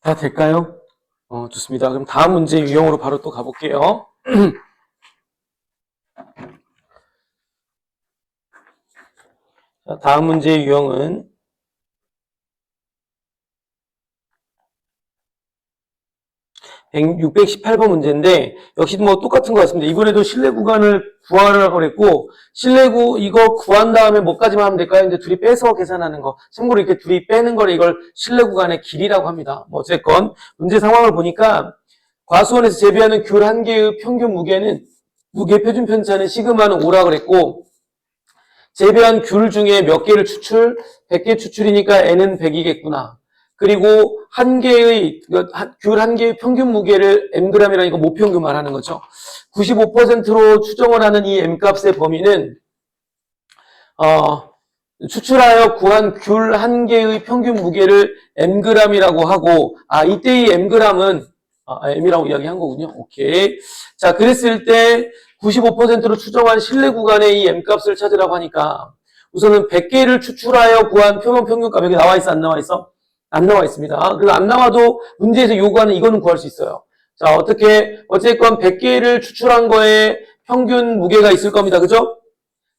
다 될까요? 좋습니다. 그럼 다음 문제 유형으로 바로 또 가볼게요. 자, 다음 문제 유형은 618번 문제인데, 역시 뭐 똑같은 것 같습니다. 이번에도 실내 구간을 구하라고 그랬고, 이거 구한 다음에 뭐까지만 하면 될까요? 이제 둘이 빼서 계산하는 거. 참고로 이렇게 둘이 빼는 거를 이걸 실내 구간의 길이라고 합니다. 뭐 어쨌건, 문제 상황을 보니까, 과수원에서 재배하는 귤 한 개의 평균 무게 표준 편차는 시그마는 5라고 그랬고, 재배한 귤 중에 몇 개를 100개 추출이니까 N은 100이겠구나. 그리고 귤 한 개의 평균 무게를 Mg이라니까 모평균 말하는 거죠. 95%로 추정을 하는 이 M값의 범위는, 추출하여 구한 귤 한 개의 평균 무게를 Mg이라고 하고, 이때 이 Mg은, M이라고 이야기한 거군요. 오케이. 자, 그랬을 때 95%로 추정한 실내 구간의 이 M값을 찾으라고 하니까, 우선은 100개를 추출하여 구한 표본 평균값 여기 나와 있어, 안 나와 있어? 안 나와 있습니다. 그래서 안 나와도 문제에서 요구하는 이거는 구할 수 있어요. 자, 어쨌건 100개를 추출한 거에 평균 무게가 있을 겁니다. 그죠?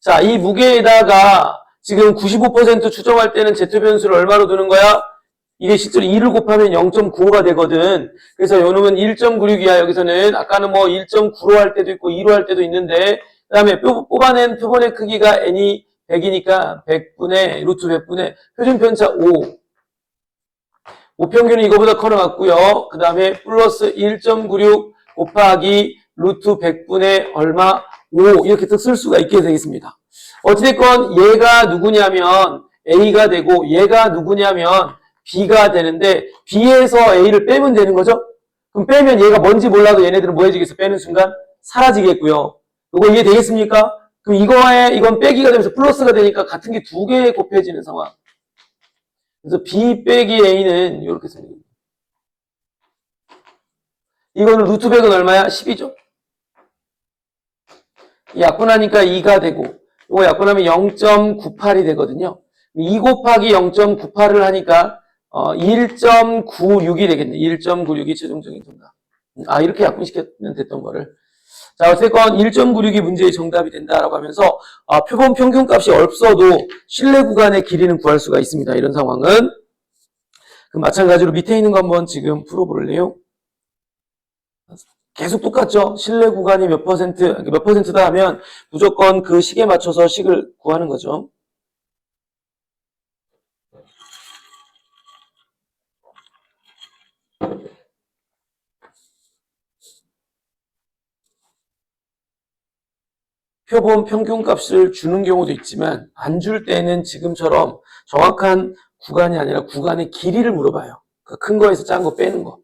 자, 이 무게에다가 지금 95% 추정할 때는 Z 변수를 얼마로 두는 거야? 이게 실제로 2를 곱하면 0.95가 되거든. 그래서 요 놈은 1.96이야. 여기서는 아까는 뭐 1.9로 할 때도 있고 2로 할 때도 있는데, 그 다음에 뽑아낸 표본의 크기가 n이 100이니까 100분의 루트 100분의 표준 편차 5. 5평균이 이거보다 커 나갔고요. 그 다음에 플러스 1.96 곱하기 루트 100분의 얼마 5 이렇게 또 쓸 수가 있게 되겠습니다. 어찌됐건 얘가 누구냐면 A가 되고 얘가 누구냐면 B가 되는데 B에서 A를 빼면 되는 거죠? 그럼 빼면 얘가 뭔지 몰라도 얘네들은 뭐 해지겠어? 빼는 순간 사라지겠고요. 이거 이해되겠습니까? 그럼 이건 빼기가 되면서 플러스가 되니까 같은 게 두 개 곱해지는 상황. 그래서 B 빼기 A는 이렇게 생깁니다. 이거는 루트 100은 얼마야? 10이죠. 약분하니까 2가 되고, 이거 약분하면 0.98이 되거든요. 2 곱하기 0.98을 하니까 1.96이 되겠네. 1.96이 최종적인 정답. 이렇게 약분시키면 됐던 거를. 자, 어쨌건 1.96이 문제의 정답이 된다라고 하면서 표본 평균값이 없어도 실내 구간의 길이는 구할 수가 있습니다. 이런 상황은. 마찬가지로 밑에 있는 거 한번 지금 풀어볼래요? 계속 똑같죠? 실내 구간이 몇 퍼센트다 하면 무조건 그 식에 맞춰서 식을 구하는 거죠. 표본 평균값을 주는 경우도 있지만 안 줄 때는 지금처럼 정확한 구간이 아니라 구간의 길이를 물어봐요. 그 큰 거에서 작은 거 빼는 거.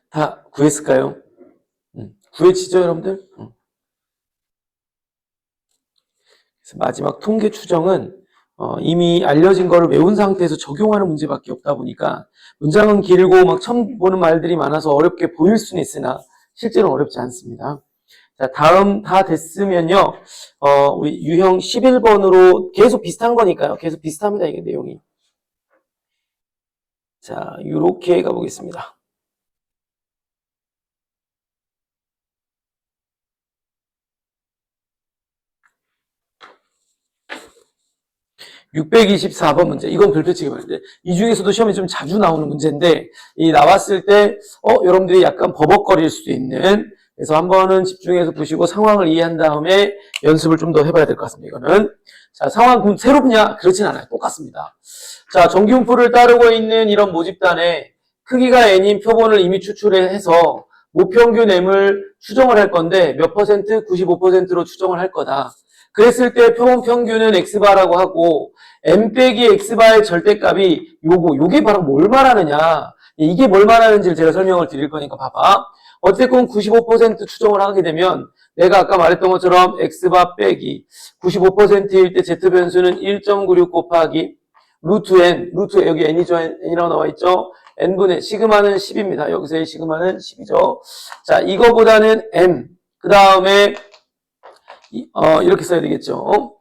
다 구했을까요? 구해지죠, 여러분들? 그래서 마지막 통계 추정은 이미 알려진 거를 외운 상태에서 적용하는 문제밖에 없다 보니까 문장은 길고 막 처음 보는 말들이 많아서 어렵게 보일 수는 있으나 실제로 어렵지 않습니다. 자, 다음 다 됐으면요. 우리 유형 11번으로 계속 비슷한 거니까요. 계속 비슷합니다. 이게 내용이. 자, 요렇게 가보겠습니다. 624번 문제. 이건 별표치기 말인데 이 중에서도 시험에 좀 자주 나오는 문제인데 이 나왔을 때 여러분들이 약간 버벅거릴 수도 있는 그래서 한 번은 집중해서 보시고 상황을 이해한 다음에 연습을 좀 더 해봐야 될 것 같습니다. 이거는. 자, 상황 그럼 새롭냐? 그렇진 않아요. 똑같습니다. 자, 정규분포를 따르고 있는 이런 모집단에 크기가 n인 표본을 이미 추출해서 모평균 m을 추정을 할 건데 몇 퍼센트? 95%로 추정을 할 거다. 그랬을 때 표본 평균은 x바라고 하고 m 빼기 x바의 절대값이 요게 바로 뭘 말하느냐. 이게 뭘 말하는지를 제가 설명을 드릴 거니까 봐봐. 어쨌건 95% 추정을 하게 되면 내가 아까 말했던 것처럼 x바 빼기 95%일 때 z변수는 1.96 곱하기 루트 n, 여기 n이죠. n이라고 나와 있죠. n분의 시그마는 10입니다. 여기서의 시그마는 10이죠. 자, 이거보다는 m. 그 다음에 이렇게 써야 되겠죠.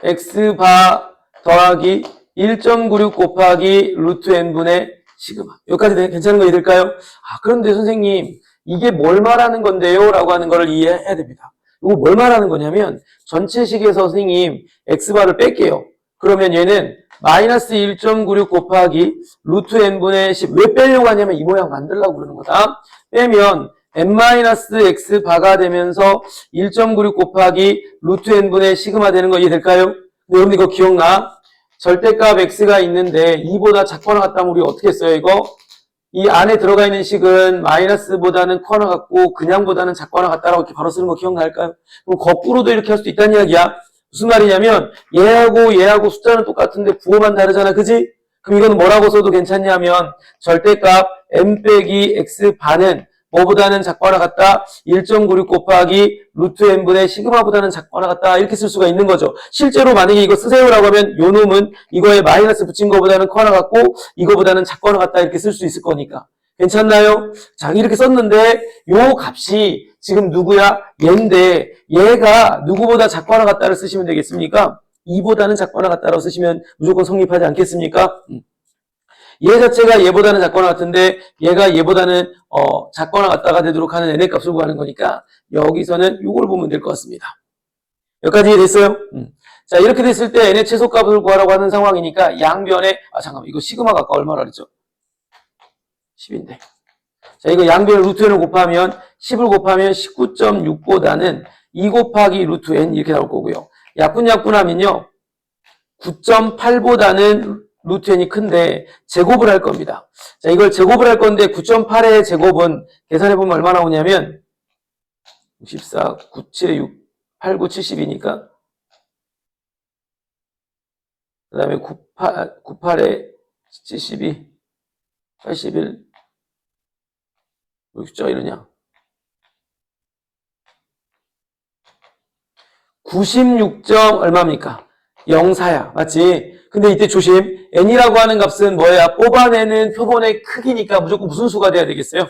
x바 더하기 1.96 곱하기 루트 n분의 시그마. 여기까지 괜찮은 거 이해될까요? 아, 그런데 선생님, 이게 뭘 말하는 건데요? 라고 하는 걸 이해해야 됩니다. 이거 뭘 말하는 거냐면, 전체식에서 선생님, x바를 뺄게요. 그러면 얘는 마이너스 1.96 곱하기 루트 n분의 10. 왜 빼려고 하냐면 이 모양 만들려고 그러는 거다. 빼면 n-x바가 되면서 1.96 곱하기 루트 n분의 시그마 되는 거 이해될까요? 근데 여러분 이거 기억나? 절대값 x가 있는데 2보다 작거나 같다면 우리 어떻게 써요 이거? 이 안에 들어가 있는 식은 마이너스보다는 커나 같고 그냥보다는 작거나 같다라고 이렇게 바로 쓰는 거 기억날까요? 그럼 거꾸로도 이렇게 할 수도 있다는 이야기야. 무슨 말이냐면 얘하고 숫자는 똑같은데 부호만 다르잖아. 그지? 그럼 이거는 뭐라고 써도 괜찮냐면 절대값 m 빼기 x 반은 뭐보다는 작거나 같다? 1.96 곱하기 루트 n분의 시그마보다는 작거나 같다? 이렇게 쓸 수가 있는 거죠. 실제로 만약에 이거 쓰세요라고 하면 요 놈은 이거에 마이너스 붙인 거보다는 커나 같고 이거보다는 작거나 같다 이렇게 쓸 수 있을 거니까. 괜찮나요? 자, 이렇게 썼는데 요 값이 지금 누구야? 얘인데 얘가 누구보다 작거나 같다를 쓰시면 되겠습니까? 2보다는 작거나 같다라고 쓰시면 무조건 성립하지 않겠습니까? 얘 자체가 얘보다는 작거나 같은데 얘가 얘보다는 작거나 같다가 되도록 하는 n의 값을 구하는 거니까 여기서는 이걸 보면 될 것 같습니다. 여기까지 이해됐어요? 자, 이렇게 됐을 때 n의 최소값을 구하라고 하는 상황이니까 양변에 잠깐만 이거 시그마가 아까 얼마라 그랬죠? 10인데 자, 이거 양변에 루트 n을 곱하면 10을 곱하면 19.6보다는 2 곱하기 루트 n 이렇게 나올 거고요. 약분하면요 9.8보다는 루트 n이 큰데 제곱을 할 겁니다. 자, 이걸 제곱을 할 건데 9.8의 제곱은 계산해보면 얼마 나오냐면 64, 97에 6, 89, 70이니까 그 다음에 98에 72, 81 왜 숫자가 이러냐 96. 얼마입니까? 04야. 맞지? 근데 이때 조심. n이라고 하는 값은 뭐야? 뽑아내는 표본의 크기니까 무조건 무슨 수가 돼야 되겠어요?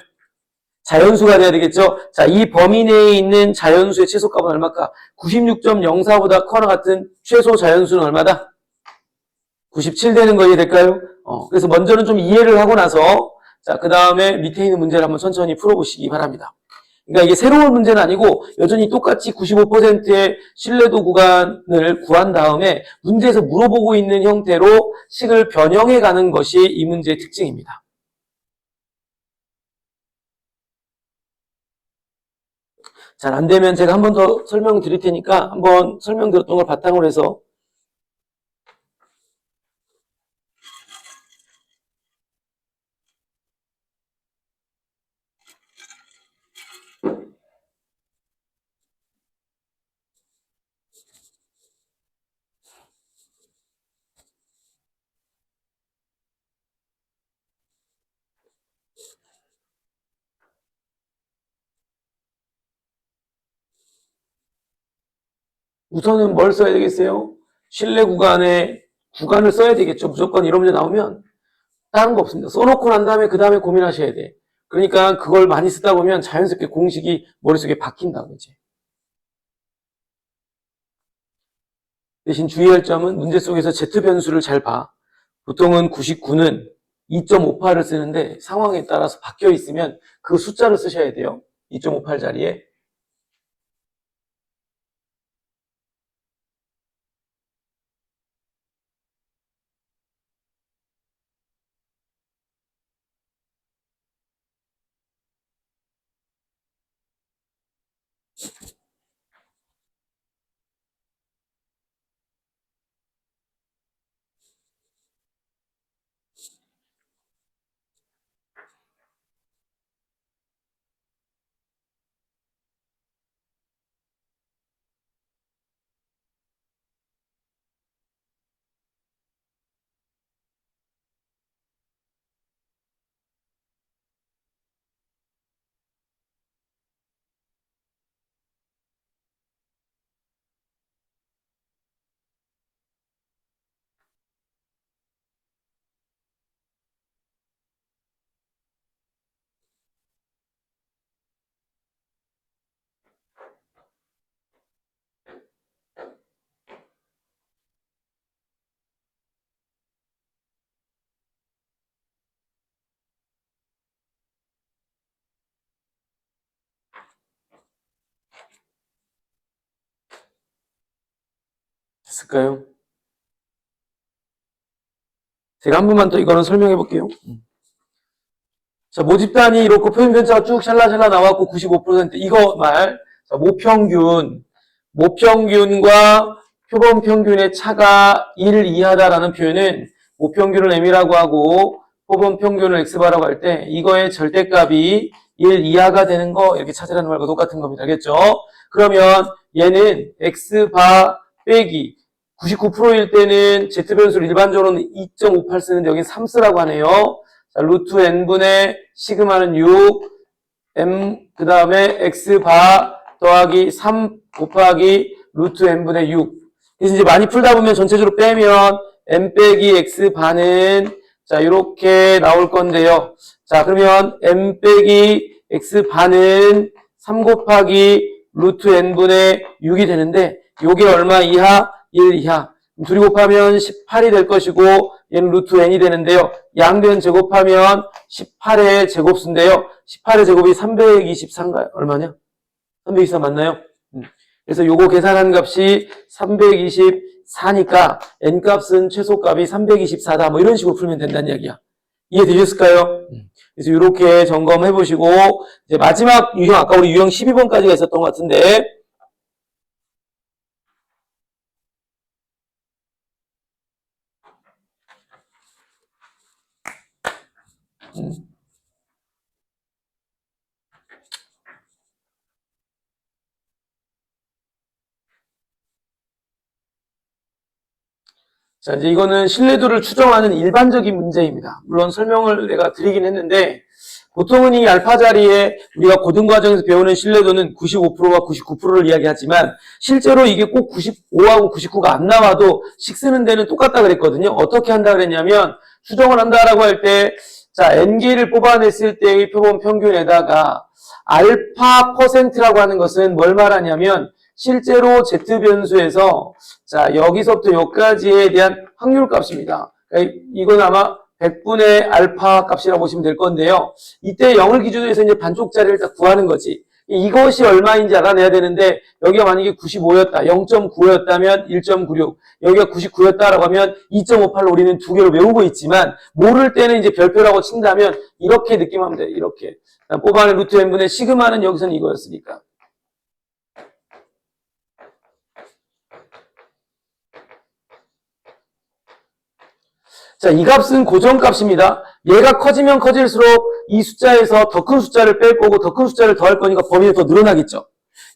자연수가 돼야 되겠죠? 자, 이 범위 내에 있는 자연수의 최소값은 얼마일까? 96.04보다 커나 같은 최소 자연수는 얼마다? 97 되는 거 이해될까요? 그래서 먼저는 좀 이해를 하고 나서 자, 그 다음에 밑에 있는 문제를 한번 천천히 풀어보시기 바랍니다. 그러니까 이게 새로운 문제는 아니고 여전히 똑같이 95%의 신뢰도 구간을 구한 다음에 문제에서 물어보고 있는 형태로 식을 변형해 가는 것이 이 문제의 특징입니다. 잘 안 되면 제가 한 번 더 설명드릴 테니까 한번 설명드렸던 걸 바탕으로 해서 우선은 뭘 써야 되겠어요? 신뢰 구간에 구간을 써야 되겠죠. 무조건 이런 문제 나오면 다른 거 없습니다. 써놓고 난 다음에 그 다음에 고민하셔야 돼. 그러니까 그걸 많이 쓰다 보면 자연스럽게 공식이 머릿속에 박힌다고 이제. 대신 주의할 점은 문제 속에서 Z변수를 잘 봐. 보통은 99는 2.58을 쓰는데 상황에 따라서 바뀌어 있으면 그 숫자를 쓰셔야 돼요. 2.58 자리에. 됐을까요? 제가 한 번만 더 이거는 설명해 볼게요. 자, 모집단이 이렇고 표준 편차가 쭉 샬라샬라 나왔고 95% 이거 말. 자, 모평균과 표본 평균의 차가 1 이하다라는 표현은 모평균을 m이라고 하고 표본 평균을 x바라고 할 때 이거의 절대값이 1 이하가 되는 거 이렇게 찾으라는 말과 똑같은 겁니다. 알겠죠? 그러면 얘는 x바 빼기 99%일 때는 z변수를 일반적으로는 2.58 쓰는데 여긴 3 쓰라고 하네요. 자, 루트 n분의 시그마는 6, m 그 다음에 x바 더하기 3 곱하기 루트 n분의 6. 그래서 이제 많이 풀다 보면 전체적으로 빼면 m 빼기 x반은 자 이렇게 나올 건데요. 자 그러면 m 빼기 x반은 3 곱하기 루트 n분의 6이 되는데 요게 얼마 이하? 1 이하. 둘이 곱하면 18이 될 것이고 얘는 루트 n이 되는데요. 양변 제곱하면 18의 제곱수인데요. 18의 제곱이 324인가요? 얼마냐? 324 맞나요? 그래서 요거 계산한 값이 324니까 n값은 최소값이 324다. 뭐 이런 식으로 풀면 된다는 이야기야. 이해되셨을까요? 그래서 이렇게 점검해 보시고 이제 마지막 유형 아까 우리 유형 12번까지가 있었던 것 같은데 자, 이제 이거는 신뢰도를 추정하는 일반적인 문제입니다. 물론 설명을 내가 드리긴 했는데, 보통은 이 알파 자리에 우리가 고등과정에서 배우는 신뢰도는 95%와 99%를 이야기하지만, 실제로 이게 꼭 95하고 99가 안 나와도 식 쓰는 데는 똑같다 그랬거든요. 어떻게 한다 그랬냐면, 추정을 한다라고 할 때, 자, n개를 뽑아냈을 때의 표본 평균에다가, 알파 %라고 하는 것은 뭘 말하냐면, 실제로 Z변수에서 자 여기서부터 여기까지에 대한 확률 값입니다. 그러니까 이건 아마 100분의 알파 값이라고 보시면 될 건데요. 이때 0을 기준으로 해서 이제 반쪽짜리를 딱 구하는 거지. 이것이 얼마인지 알아내야 되는데 여기가 만약에 95였다. 0.95였다면 1.96. 여기가 99였다라고 하면 2.58로 우리는 두 개를 외우고 있지만 모를 때는 이제 별표라고 친다면 이렇게 느낌하면 돼요. 이렇게. 뽑아낸 루트 n분의 시그마는 여기서는 이거였으니까. 자, 이 값은 고정값입니다. 얘가 커지면 커질수록 이 숫자에서 더 큰 숫자를 뺄 거고 더 큰 숫자를 더할 거니까 범위는 더 늘어나겠죠.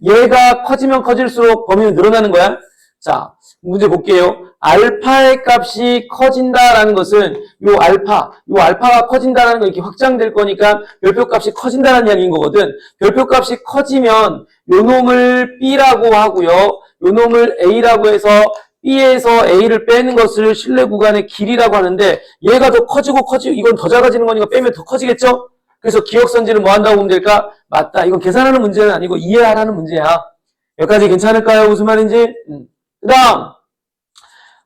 얘가 커지면 커질수록 범위는 늘어나는 거야. 자, 문제 볼게요. 알파의 값이 커진다라는 것은 요 알파가 커진다라는 건 이렇게 확장될 거니까 별표 값이 커진다는 이야기인 거거든. 별표 값이 커지면 요 놈을 B라고 하고요. 요 놈을 A라고 해서 B에서 A를 빼는 것을 신뢰 구간의 길이라고 하는데 얘가 더 커지고 이건 더 작아지는 거니까 빼면 더 커지겠죠? 그래서 기억선지를 뭐 한다고 보면 될까? 맞다. 이건 계산하는 문제는 아니고 이해하라는 문제야. 여기까지 괜찮을까요? 무슨 말인지? 그 다음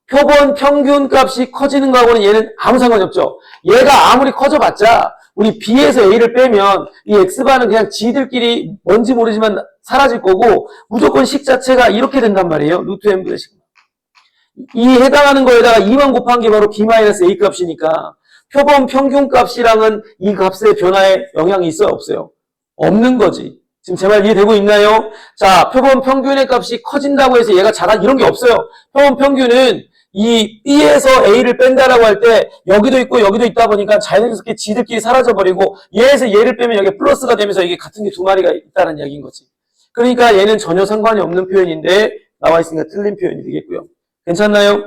표본 평균 값이 커지는 거하고는 얘는 아무 상관이 없죠. 얘가 아무리 커져봤자 우리 B에서 A를 빼면 이 X반은 그냥 지들끼리 뭔지 모르지만 사라질 거고 무조건 식 자체가 이렇게 된단 말이에요. 루트 n분의 식. 이 해당하는 거에다가 2만 곱한 게 바로 B-A 값이니까 표본 평균 값이랑은 이 값의 변화에 영향이 있어요? 없어요? 없는 거지. 지금 제 말 이해되고 있나요? 자, 표본 평균의 값이 커진다고 해서 얘가 이런 게 없어요. 표본 평균은 이 B에서 A를 뺀다라고 할 때 여기도 있고 여기도 있다 보니까 자연스럽게 지들끼리 사라져버리고 얘에서 얘를 빼면 여기 플러스가 되면서 이게 같은 게 두 마리가 있다는 이야기인 거지. 그러니까 얘는 전혀 상관이 없는 표현인데 나와 있으니까 틀린 표현이 되겠고요. 괜찮나요?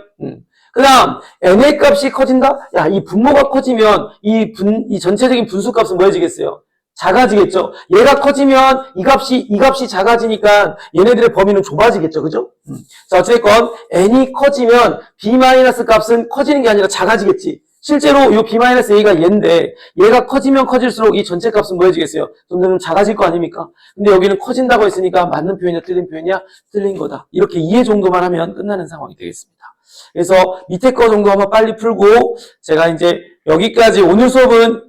그 다음, n의 값이 커진다? 야, 이 분모가 커지면 이 전체적인 분수 값은 뭐해지겠어요? 작아지겠죠? 얘가 커지면 이 값이 작아지니까 얘네들의 범위는 좁아지겠죠? 그죠? 자, 어쨌건, n이 커지면 b- 값은 커지는 게 아니라 작아지겠지. 실제로 이 b-a가 얘인데, 얘가 커지면 커질수록 이 전체 값은 뭐해지겠어요? 점점 작아질 거 아닙니까? 근데 여기는 커진다고 했으니까 맞는 표현이냐, 틀린 표현이냐? 틀린 거다. 이렇게 이해 정도만 하면 끝나는 상황이 되겠습니다. 그래서 밑에 거 정도 한번 빨리 풀고, 제가 이제 여기까지 오늘 수업은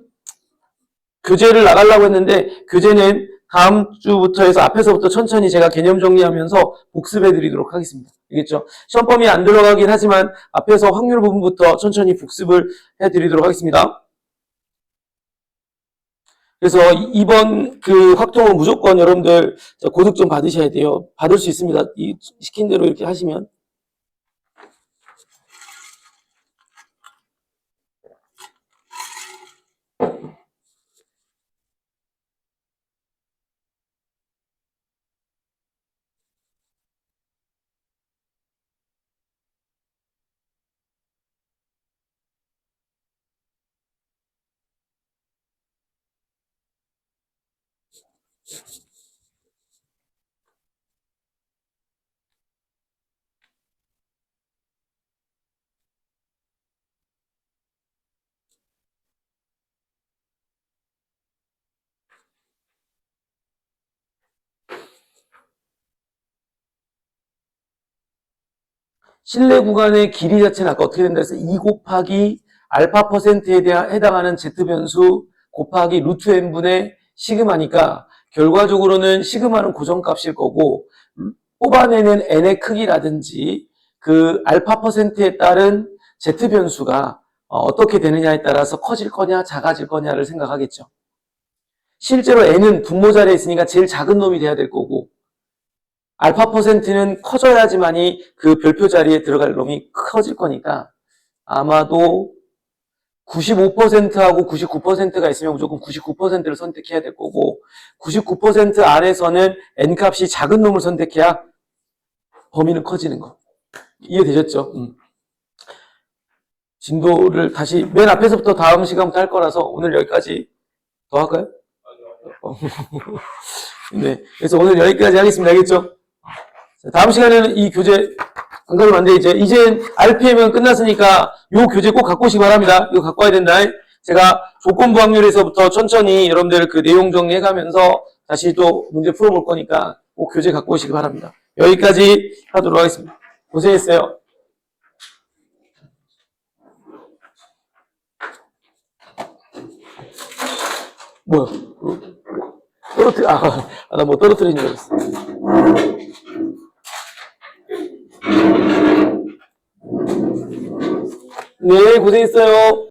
교재를 나가려고 했는데, 교재는 다음 주부터 해서 앞에서부터 천천히 제가 개념 정리하면서 복습해 드리도록 하겠습니다. 알겠죠? 시험 범위 안 들어가긴 하지만 앞에서 확률 부분부터 천천히 복습을 해 드리도록 하겠습니다. 그래서 이번 그 확통은 무조건 여러분들 고득점 받으셔야 돼요. 받을 수 있습니다. 이 시킨 대로 이렇게 하시면. 실내 구간의 길이 자체는 아까 어떻게 된다 해서 2 곱하기 알파 퍼센트에 해당하는 Z변수 곱하기 루트 n분의 시그마니까 결과적으로는 시그마는 고정값일 거고 뽑아내는 n의 크기라든지 그 알파 퍼센트에 따른 Z변수가 어떻게 되느냐에 따라서 커질 거냐 작아질 거냐를 생각하겠죠. 실제로 n은 분모 자리에 있으니까 제일 작은 놈이 돼야 될 거고 알파 퍼센트는 커져야지만이 그 별표 자리에 들어갈 놈이 커질 거니까 아마도 95%하고 99%가 있으면 무조건 99%를 선택해야 될 거고 99% 안에서는 n값이 작은 놈을 선택해야 범위는 커지는 거. 이해되셨죠? 진도를 다시 맨 앞에서부터 다음 시간부터 할 거라서 오늘 여기까지 더 할까요? 네, 그래서 오늘 여기까지 하겠습니다. 알겠죠? 다음 시간에는 이 교재 안 가면 안 돼. 이제 RPM은 끝났으니까 요 교재 꼭 갖고 오시기 바랍니다. 이거 갖고 와야 된다. 제가 조건부 확률에서부터 천천히 여러분들 그 내용 정리해가면서 다시 또 문제 풀어볼 거니까 꼭 교재 갖고 오시기 바랍니다. 여기까지 하도록 하겠습니다. 고생했어요. 뭐야? 나 뭐 떨어뜨린 줄 알았어. 네, 고생했어요.